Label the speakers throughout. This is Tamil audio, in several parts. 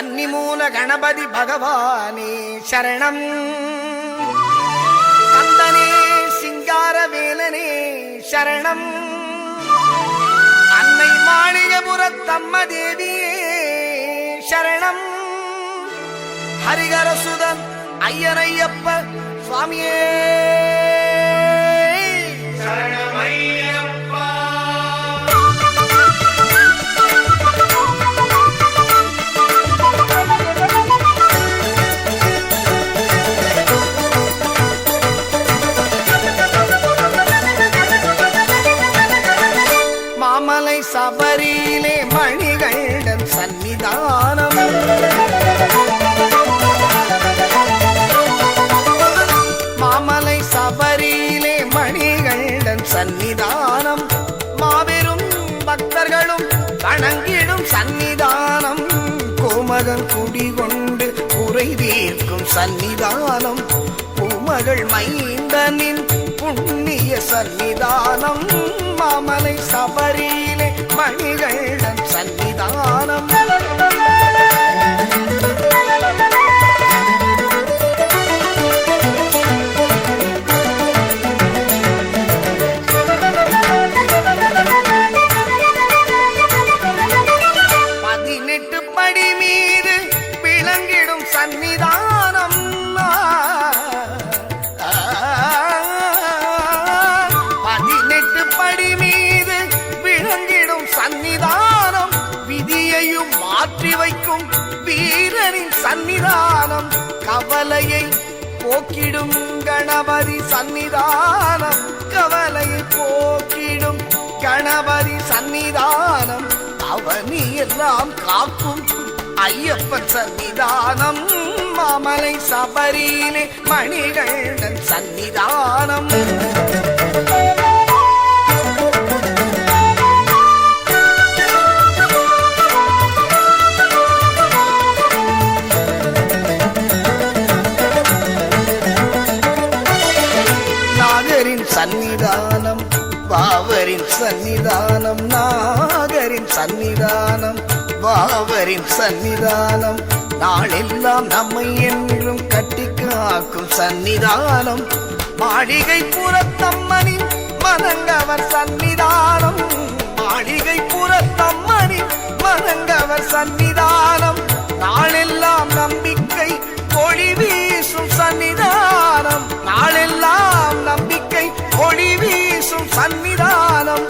Speaker 1: கன்னிமூல கணபதி பகவானே சரணம். கந்தனே சிங்காரவேலனே சரணம். அன்னை மாளிகபுரத்தம்ம தேவியே சரணம். ஹரிகரசுதன் ஐயனையப்ப சுவாமியே சரணமையப்பா. மாமலை சபரியிலே மணிகண்டன் சன்னிதானம். மாமலை சபரியிலே மணிகண்டன் சன்னிதானம். மாபெரும் பக்தர்களும் வணங்கிடும் சன்னிதானம். கோமகன் குடிகொண்டு குறை தீர்க்கும் சன்னிதானம். பூமகள் மைந்தனின் புண்ணிய சன்னிதானம். மாமலை சபரியிலே மணிகண்டன் சன்னிதானம். சன்னிதானம். 18 படி மீது விளங்கிடும் சன்னிதானம். விதியையும் மாற்றி வைக்கும் வீரனின் சன்னிதானம். கவலையை போக்கிடும் கணபதி சன்னிதானம். கவலையை போக்கிடும் கணபதி சன்னிதானம். அவனி எல்லாம் காக்கும் ஐயப்பன் சன்னிதானம். மாமலை சபரியிலே மணிகண்டன் சன்னிதானம். நாகரின் சன்னிதானம். பாவரின் சன்னிதானம். நாகரின் சன்னிதானம். பாவரின் சன்னிதானம். நாளெல்லாம் நம்மை என்றும் கட்டி காக்கும் சன்னிதானம். மாளிகை புறத்தம்மனின் மனங்கவர் சன்னிதானம். மாளிகை புறத்தம்மனின் மனங்கவர் சன்னிதானம். நாளெல்லாம் நம்பிக்கை ஒளி வீசும் சன்னிதானம். நாளெல்லாம் நம்பிக்கை ஒளி வீசும் சன்னிதானம்.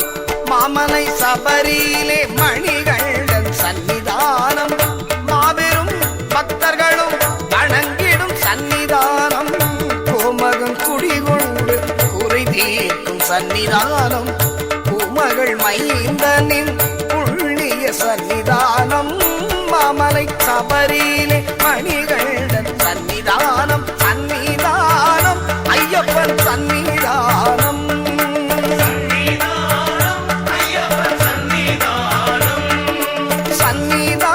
Speaker 1: மாமலை சபரியிலே மணிகண்டன் சன்னிதானம். மாபெரும் பக்தர்களும் வணங்கிடும் சன்னிதானம். கோமகன் குடிகொண்டு குறை தீர்க்கும் சன்னிதானம். பூமகள் மைந்தனின் புண்ணிய சன்னிதானம். மாமலை சபரியிலே மணிகண்டன் சன்னிதானம். சன்னிதானம் ஐயப்பன் சன்னிதானம். சன்னிதானம்